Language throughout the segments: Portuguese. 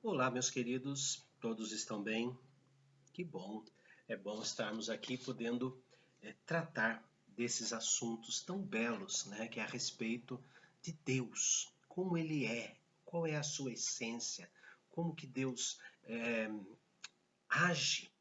Olá, meus queridos, todos estão bem? Que bom! É bom estarmos aqui podendo tratar desses assuntos tão belos, né, que é a respeito de Deus, como Ele é, qual é a sua essência, como que Deus age,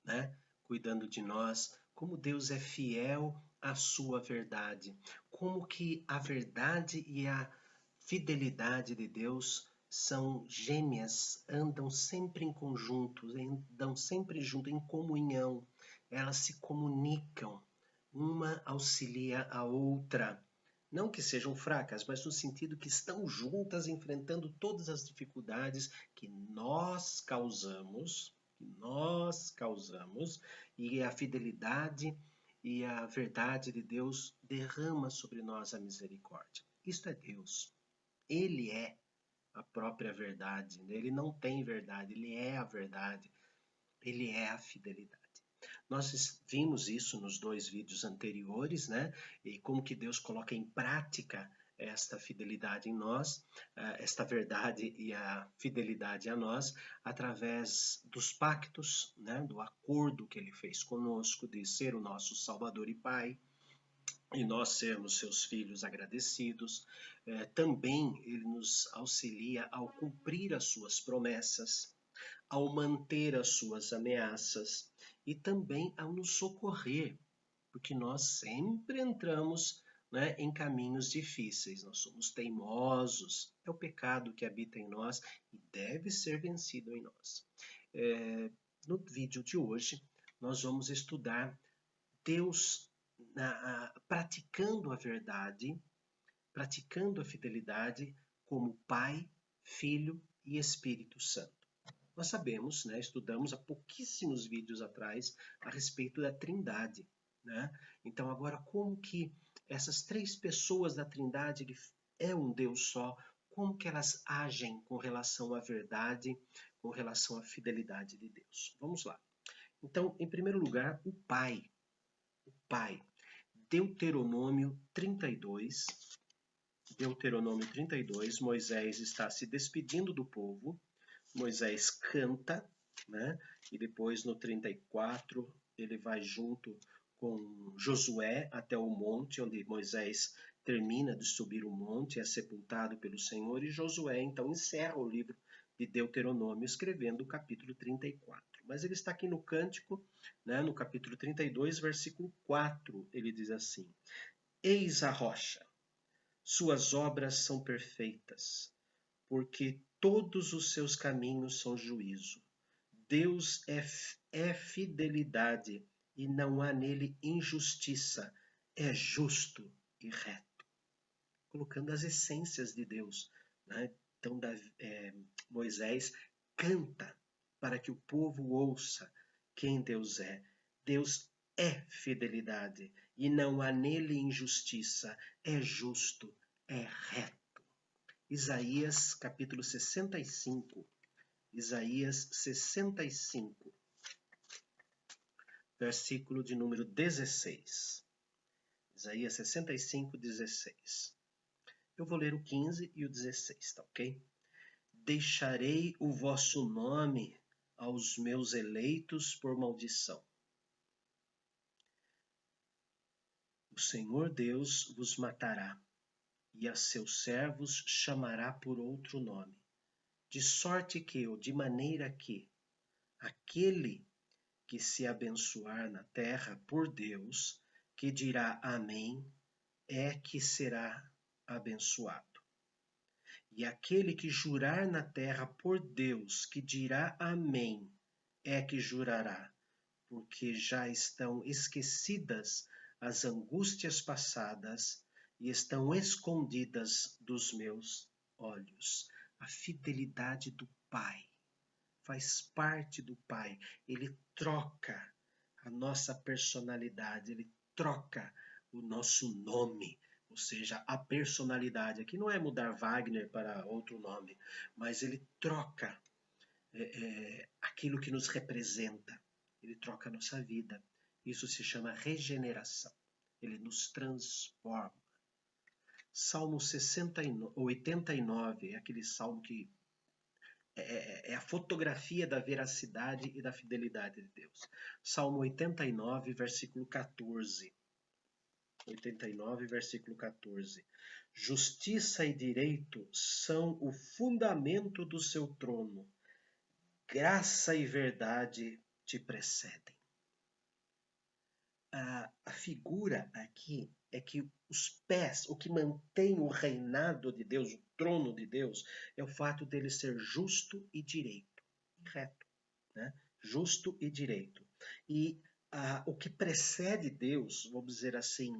né, cuidando de nós, como Deus é fiel à sua verdade, como que a verdade e a fidelidade de Deus são gêmeas, andam sempre em conjunto, andam sempre junto, em comunhão. Elas se comunicam, uma auxilia a outra. Não que sejam fracas, mas no sentido que estão juntas enfrentando todas as dificuldades que nós causamos, e a fidelidade e a verdade de Deus derrama sobre nós a misericórdia. Isto é Deus. Ele é a própria verdade. Ele não tem verdade, ele é a verdade. Ele é a fidelidade. Nós vimos isso nos dois vídeos anteriores, né? E como que Deus coloca em prática esta fidelidade em nós, esta verdade e a fidelidade a nós, através dos pactos, né? Do acordo que ele fez conosco de ser o nosso Salvador e Pai, e nós sermos seus filhos agradecidos. Também ele nos auxilia ao cumprir as suas promessas, ao manter as suas ameaças e também ao nos socorrer, porque nós sempre entramos, né, em caminhos difíceis, nós somos teimosos, é o pecado que habita em nós e deve ser vencido em nós. No vídeo de hoje, nós vamos estudar Deus praticando a verdade, praticando a fidelidade como Pai, Filho e Espírito Santo. Nós sabemos, né, estudamos há pouquíssimos vídeos atrás a respeito da Trindade, né? Então agora como que essas três pessoas da Trindade, que é um Deus só, como que elas agem com relação à verdade, com relação à fidelidade de Deus? Vamos lá. Então, em primeiro lugar, o Pai. O Pai. Deuteronômio 32. Deuteronômio 32, Moisés está se despedindo do povo. Moisés canta, né? E depois no 34 ele vai junto com Josué até o monte onde Moisés termina de subir o monte, é sepultado pelo Senhor, e Josué então encerra o livro de Deuteronômio escrevendo o capítulo 34. Mas ele está aqui no cântico, né, no capítulo 32, versículo 4, ele diz assim: Eis a rocha, suas obras são perfeitas, porque todos os seus caminhos são juízo. Deus é fidelidade e não há nele injustiça. É justo e reto. Colocando as essências de Deus, né? Então, Moisés canta para que o povo ouça quem Deus é. Deus é fidelidade e não há nele injustiça. É justo, é reto. Isaías capítulo 65. Isaías 65, versículo de número 16. Isaías 65, 16. Eu vou ler o 15 e o 16, tá ok? Deixarei o vosso nome aos meus eleitos por maldição. O Senhor Deus vos matará, e a seus servos chamará por outro nome. De sorte que, ou de maneira que, aquele que se abençoar na terra por Deus, que dirá amém, é que será abençoado. E aquele que jurar na terra por Deus, que dirá amém, é que jurará, porque já estão esquecidas as angústias passadas e estão escondidas dos meus olhos. A fidelidade do Pai faz parte do Pai. Ele troca a nossa personalidade, ele troca o nosso nome, ou seja, a personalidade. Aqui não é mudar Wagner para outro nome, mas ele troca aquilo que nos representa, ele troca a nossa vida. Isso se chama regeneração. Ele nos transforma. Salmo 89, é aquele salmo que é a fotografia da veracidade e da fidelidade de Deus. Salmo 89, versículo 14. 89, versículo 14. Justiça e direito são o fundamento do seu trono. Graça e verdade te precedem. A figura aqui é que os pés, o que mantém o reinado de Deus, o trono de Deus, é o fato dele ser justo e direito, e reto, né? Justo e direito. E o que precede Deus, vamos dizer assim,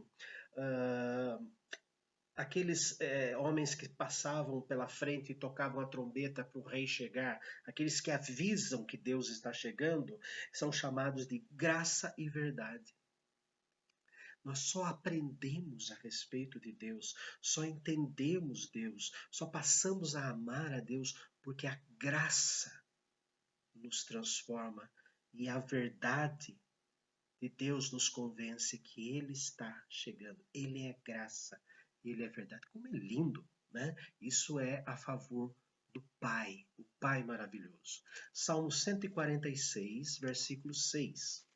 aqueles homens que passavam pela frente e tocavam a trombeta para o rei chegar, aqueles que avisam que Deus está chegando, são chamados de graça e verdade. Nós só aprendemos a respeito de Deus, só entendemos Deus, só passamos a amar a Deus porque a graça nos transforma e a verdade de Deus nos convence que Ele está chegando. Ele é graça, Ele é verdade. Como é lindo, né? Isso é a favor do Pai, o Pai maravilhoso. Salmo 146, versículo 6.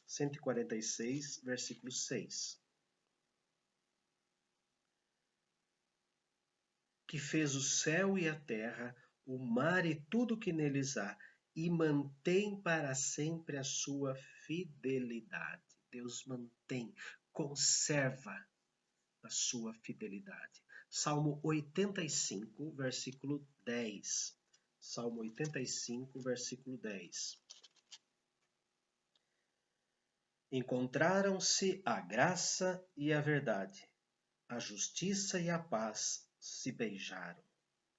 146, versículo 6. Que fez o céu e a terra, o mar e tudo que neles há, e mantém para sempre a sua fidelidade. Deus mantém, conserva a sua fidelidade. Salmo 85, versículo 10. Salmo 85, versículo 10. Encontraram-se a graça e a verdade, a justiça e a paz se beijaram.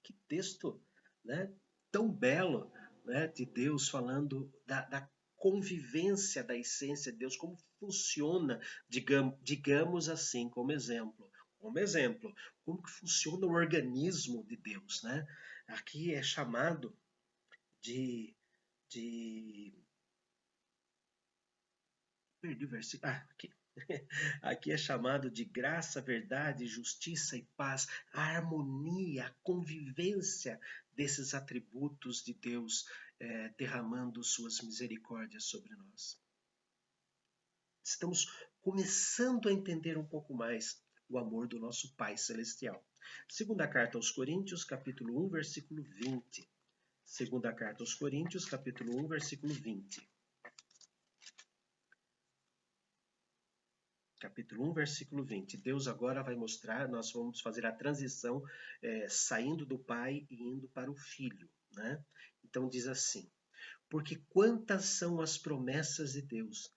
Que texto, né, tão belo, né, de Deus falando da convivência da essência de Deus, como funciona, digamos assim, como exemplo, como que funciona o organismo de Deus, né? Aqui é chamado de perdi o versículo, aqui. Aqui é chamado de graça, verdade, justiça e paz, a harmonia, a convivência desses atributos de Deus derramando suas misericórdias sobre nós. Estamos começando a entender um pouco mais o amor do nosso Pai Celestial. Segunda carta aos Coríntios, capítulo 1, versículo 20. Segunda carta aos Coríntios, capítulo 1, versículo 20. Capítulo 1, versículo 20. Deus agora vai mostrar, nós vamos fazer a transição saindo do Pai e indo para o Filho, né? Então diz assim, porque quantas são as promessas de Deus,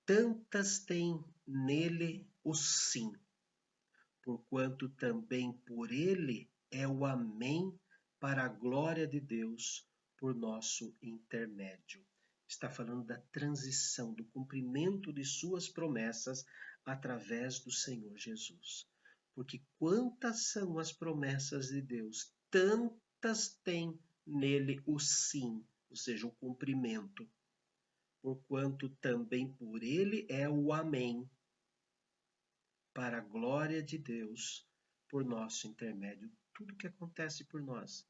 tantas tem nele o sim, porquanto também por ele é o amém para a glória de Deus por nosso intermédio. Está falando da transição, do cumprimento de suas promessas através do Senhor Jesus. Porque quantas são as promessas de Deus, tantas tem nele o sim, ou seja, o cumprimento. Porquanto também por ele é o amém, para a glória de Deus, por nosso intermédio. Tudo que acontece por nós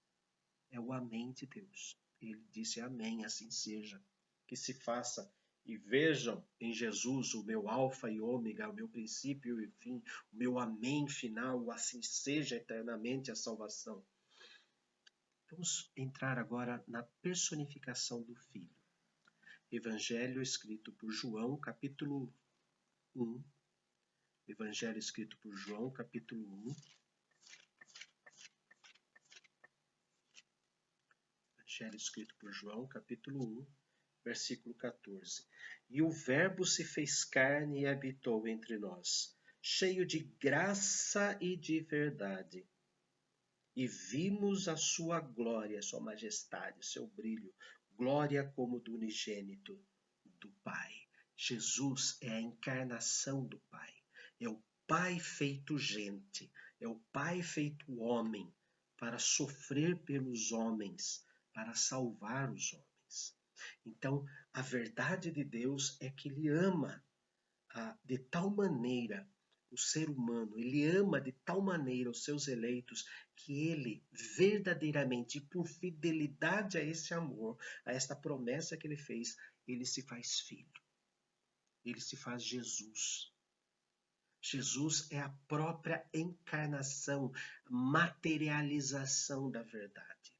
é o amém de Deus. Ele disse amém, assim seja. Que se faça e vejam em Jesus o meu alfa e ômega, o meu princípio e fim, o meu amém final, assim seja eternamente a salvação. Vamos entrar agora na personificação do Filho. Evangelho escrito por João, capítulo 1. Evangelho escrito por João, capítulo 1. Evangelho escrito por João, capítulo 1, versículo 14. E o Verbo se fez carne e habitou entre nós, cheio de graça e de verdade. E vimos a sua glória, sua majestade, seu brilho, glória como do unigênito do Pai. Jesus é a encarnação do Pai. É o Pai feito gente, é o Pai feito homem, para sofrer pelos homens, para salvar os homens. Então, a verdade de Deus é que Ele ama de tal maneira o ser humano, ele ama de tal maneira os seus eleitos que ele verdadeiramente, por fidelidade a esse amor, a esta promessa que ele fez, ele se faz filho. Ele se faz Jesus. Jesus é a própria encarnação, materialização da verdade.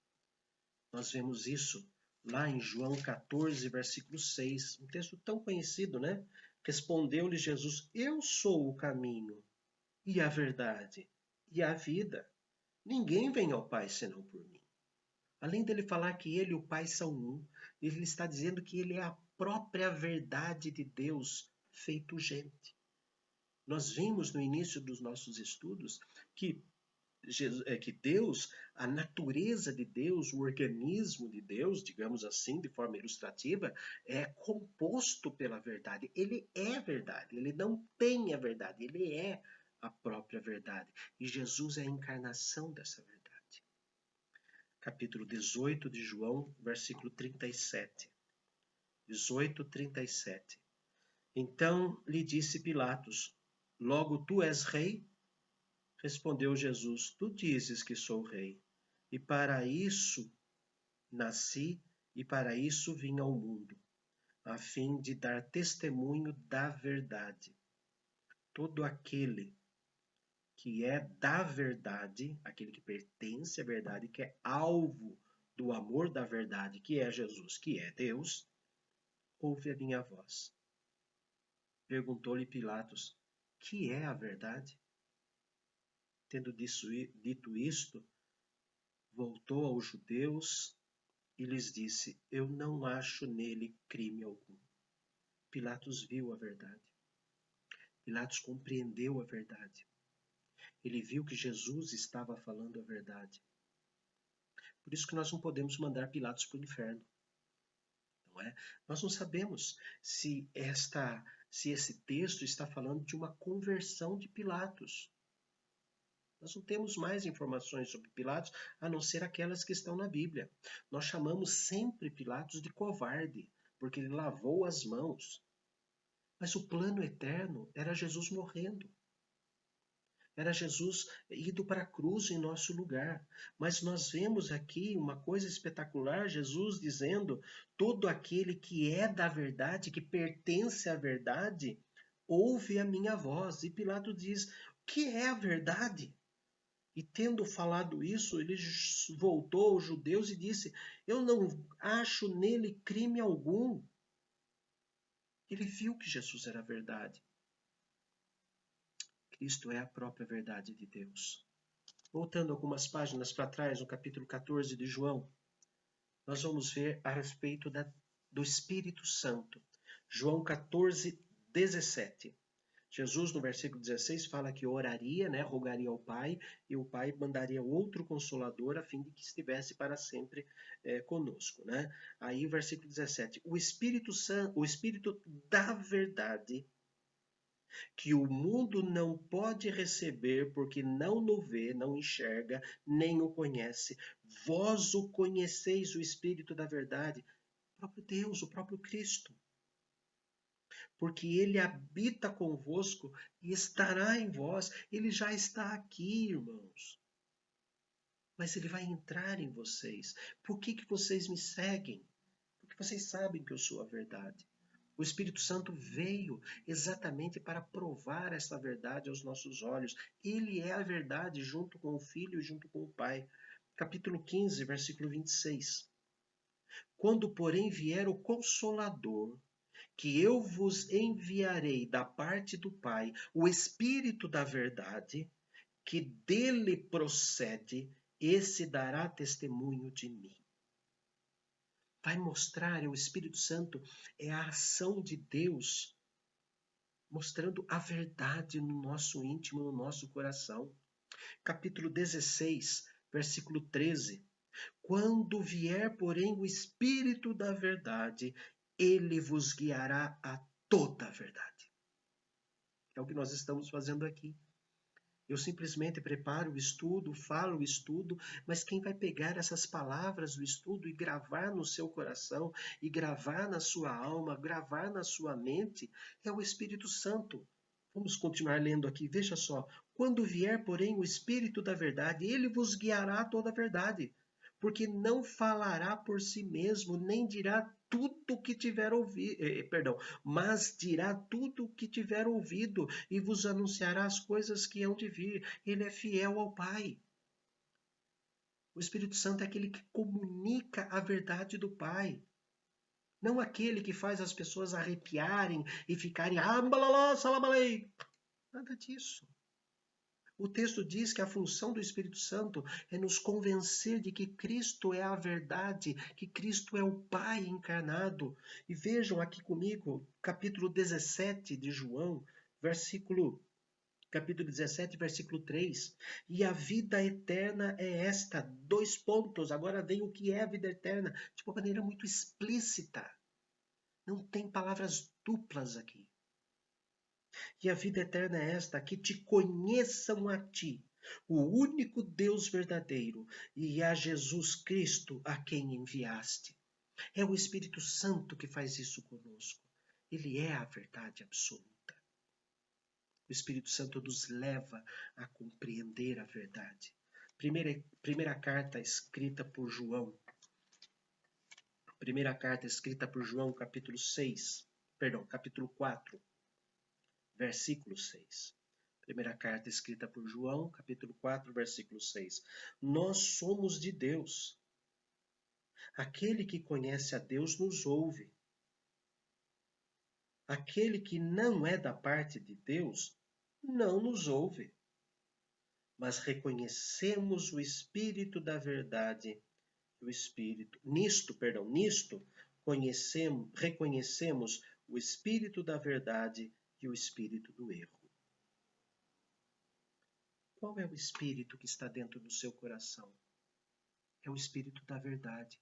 Nós vemos isso lá em João 14, versículo 6, um texto tão conhecido, né? Respondeu-lhe Jesus: Eu sou o caminho e a verdade e a vida. Ninguém vem ao Pai senão por mim. Além dele falar que ele e o Pai são um, ele está dizendo que ele é a própria verdade de Deus feito gente. Nós vimos no início dos nossos estudos que Deus, a natureza de Deus, o organismo de Deus, digamos assim, de forma ilustrativa, é composto pela verdade. Ele é verdade, ele não tem a verdade, ele é a própria verdade. E Jesus é a encarnação dessa verdade. Capítulo 18 de João, versículo 37. 18, 37. Então lhe disse Pilatos: Logo tu és rei? Respondeu Jesus: Tu dizes que sou rei, e para isso nasci e para isso vim ao mundo, a fim de dar testemunho da verdade. Todo aquele que é da verdade, aquele que pertence à verdade, que é alvo do amor da verdade, que é Jesus, que é Deus, ouve a minha voz. Perguntou-lhe Pilatos: Que é a verdade? Tendo dito isto, voltou aos judeus e lhes disse: Eu não acho nele crime algum. Pilatos viu a verdade. Pilatos compreendeu a verdade. Ele viu que Jesus estava falando a verdade. Por isso que nós não podemos mandar Pilatos para o inferno. Não é? Nós não sabemos se esse texto está falando de uma conversão de Pilatos. Nós não temos mais informações sobre Pilatos, a não ser aquelas que estão na Bíblia. Nós chamamos sempre Pilatos de covarde, porque ele lavou as mãos. Mas o plano eterno era Jesus morrendo. Era Jesus indo para a cruz em nosso lugar. Mas nós vemos aqui uma coisa espetacular, Jesus dizendo: todo aquele que é da verdade, que pertence à verdade, ouve a minha voz. E Pilatos diz: o que é a verdade? E tendo falado isso, ele voltou aos judeus e disse: Eu não acho nele crime algum. Ele viu que Jesus era a verdade. Cristo é a própria verdade de Deus. Voltando algumas páginas para trás, no capítulo 14 de João, nós vamos ver a respeito do Espírito Santo. João 14, 17. Jesus, no versículo 16, fala que oraria, né, rogaria ao Pai, e o Pai mandaria outro Consolador a fim de que estivesse para sempre conosco. Né? Aí, versículo 17, o Espírito Santo, o Espírito da verdade, que o mundo não pode receber porque não o vê, não enxerga, nem o conhece. Vós o conheceis, o Espírito da verdade, o próprio Deus, o próprio Cristo. Porque ele habita convosco e estará em vós. Ele já está aqui, irmãos. Mas ele vai entrar em vocês. Por que vocês me seguem? Porque vocês sabem que eu sou a verdade. O Espírito Santo veio exatamente para provar essa verdade aos nossos olhos. Ele é a verdade junto com o Filho e junto com o Pai. Capítulo 15, versículo 26. Quando, porém, vier o Consolador, que eu vos enviarei da parte do Pai, o Espírito da verdade, que dele procede, esse dará testemunho de mim. Vai mostrar, o Espírito Santo é a ação de Deus, mostrando a verdade no nosso íntimo, no nosso coração. Capítulo 16, versículo 13. Quando vier, porém, o Espírito da verdade, ele vos guiará a toda a verdade. É o que nós estamos fazendo aqui. Eu simplesmente preparo o estudo, falo o estudo, mas quem vai pegar essas palavras do estudo e gravar no seu coração, e gravar na sua alma, gravar na sua mente, é o Espírito Santo. Vamos continuar lendo aqui, veja só. Quando vier, porém, o Espírito da verdade, ele vos guiará a toda a verdade, porque não falará por si mesmo, nem dirá tudo o que tiver ouvido, mas dirá tudo o que tiver ouvido e vos anunciará as coisas que hão de vir. Ele é fiel ao Pai. O Espírito Santo é aquele que comunica a verdade do Pai. Não aquele que faz as pessoas arrepiarem e ficarem salabalei. Nada disso. O texto diz que a função do Espírito Santo é nos convencer de que Cristo é a verdade, que Cristo é o Pai encarnado. E vejam aqui comigo, capítulo 17 de João, capítulo 17, versículo 3. E a vida eterna é esta. Dois pontos. Agora vem o que é a vida eterna, de uma maneira muito explícita. Não tem palavras duplas aqui. E a vida eterna é esta, que te conheçam a ti, o único Deus verdadeiro, e a Jesus Cristo a quem enviaste. É o Espírito Santo que faz isso conosco. Ele é a verdade absoluta. O Espírito Santo nos leva a compreender a verdade. Primeira carta escrita por João. Primeira carta escrita por João, capítulo 4. Versículo 6. Primeira carta escrita por João, capítulo 4, versículo 6. Nós somos de Deus. Aquele que conhece a Deus nos ouve. Aquele que não é da parte de Deus não nos ouve. Mas reconhecemos o Espírito da verdade, nisto reconhecemos o Espírito da verdade e o Espírito do erro. Qual é o Espírito que está dentro do seu coração? É o Espírito da verdade.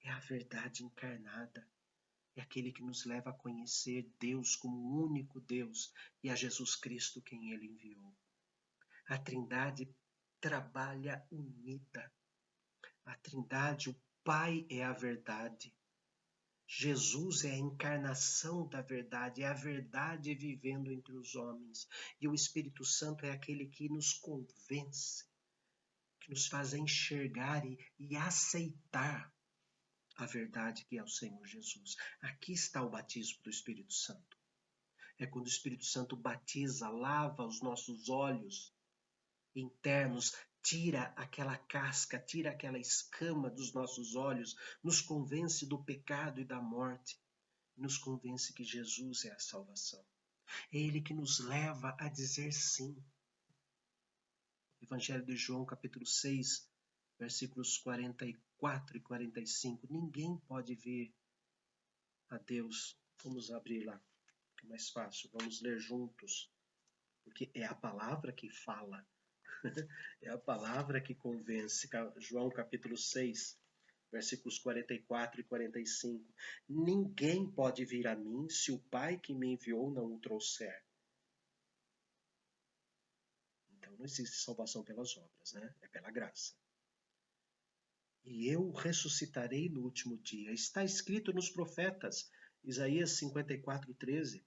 É a verdade encarnada. É aquele que nos leva a conhecer Deus como o único Deus e a Jesus Cristo quem Ele enviou. A Trindade trabalha unida. A Trindade, o Pai é a verdade. Jesus é a encarnação da verdade, é a verdade vivendo entre os homens. E o Espírito Santo é aquele que nos convence, que nos faz enxergar e aceitar a verdade que é o Senhor Jesus. Aqui está o batismo do Espírito Santo. É quando o Espírito Santo batiza, lava os nossos olhos internos, tira aquela casca, tira aquela escama dos nossos olhos, nos convence do pecado e da morte, nos convence que Jesus é a salvação. É Ele que nos leva a dizer sim. Evangelho de João, capítulo 6, versículos 44 e 45. Ninguém pode ver a Deus. Vamos abrir lá, que é mais fácil. Vamos ler juntos, porque é a palavra que fala. É a palavra que convence. João capítulo 6, versículos 44 e 45. Ninguém pode vir a mim se o Pai que me enviou não o trouxer. Então não existe salvação pelas obras, né? É pela graça. E eu ressuscitarei no último dia. Está escrito nos profetas, Isaías 54, 13.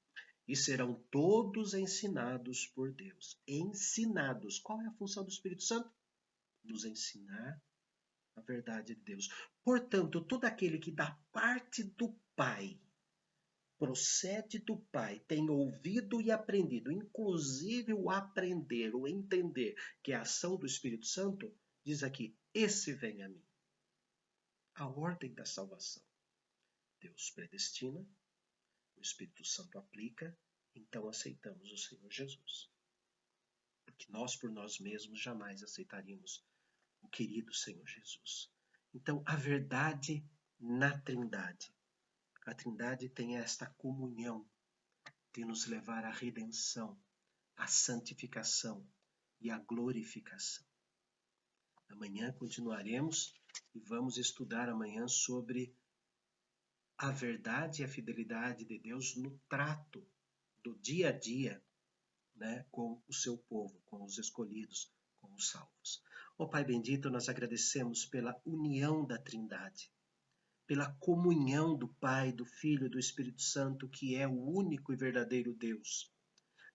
E serão todos ensinados por Deus. Ensinados. Qual é a função do Espírito Santo? Nos ensinar a verdade de Deus. Portanto, todo aquele que da parte do Pai, procede do Pai, tem ouvido e aprendido, inclusive o aprender, o entender, que é a ação do Espírito Santo, diz aqui, esse vem a mim. A ordem da salvação. Deus predestina, o Espírito Santo aplica, então aceitamos o Senhor Jesus. Porque nós, por nós mesmos, jamais aceitaríamos o querido Senhor Jesus. Então, a verdade na Trindade. A Trindade tem esta comunhão de nos levar à redenção, à santificação e à glorificação. Amanhã continuaremos e vamos estudar amanhã sobre a verdade e a fidelidade de Deus no trato do dia a dia, né, com o seu povo, com os escolhidos, com os salvos. Ó Pai bendito, nós agradecemos pela união da Trindade, pela comunhão do Pai, do Filho e do Espírito Santo, que é o único e verdadeiro Deus.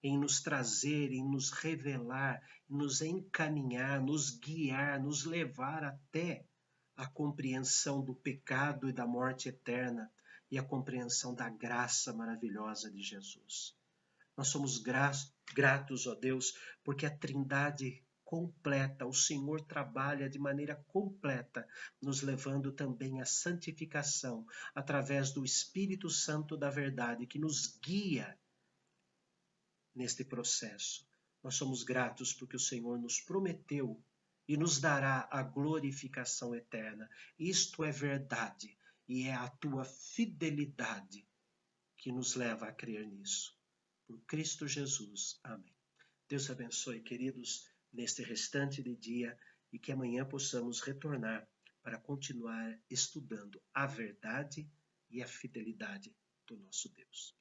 em nos trazer, em nos revelar, em nos encaminhar, nos guiar, nos levar até a compreensão do pecado e da morte eterna e a compreensão da graça maravilhosa de Jesus. Nós somos gratos, ó Deus, porque a Trindade completa, o Senhor trabalha de maneira completa, nos levando também à santificação, através do Espírito Santo da verdade, que nos guia neste processo. Nós somos gratos porque o Senhor nos prometeu e nos dará a glorificação eterna. Isto é verdade e é a tua fidelidade que nos leva a crer nisso. Por Cristo Jesus. Amém. Deus abençoe, queridos, neste restante de dia e que amanhã possamos retornar para continuar estudando a verdade e a fidelidade do nosso Deus.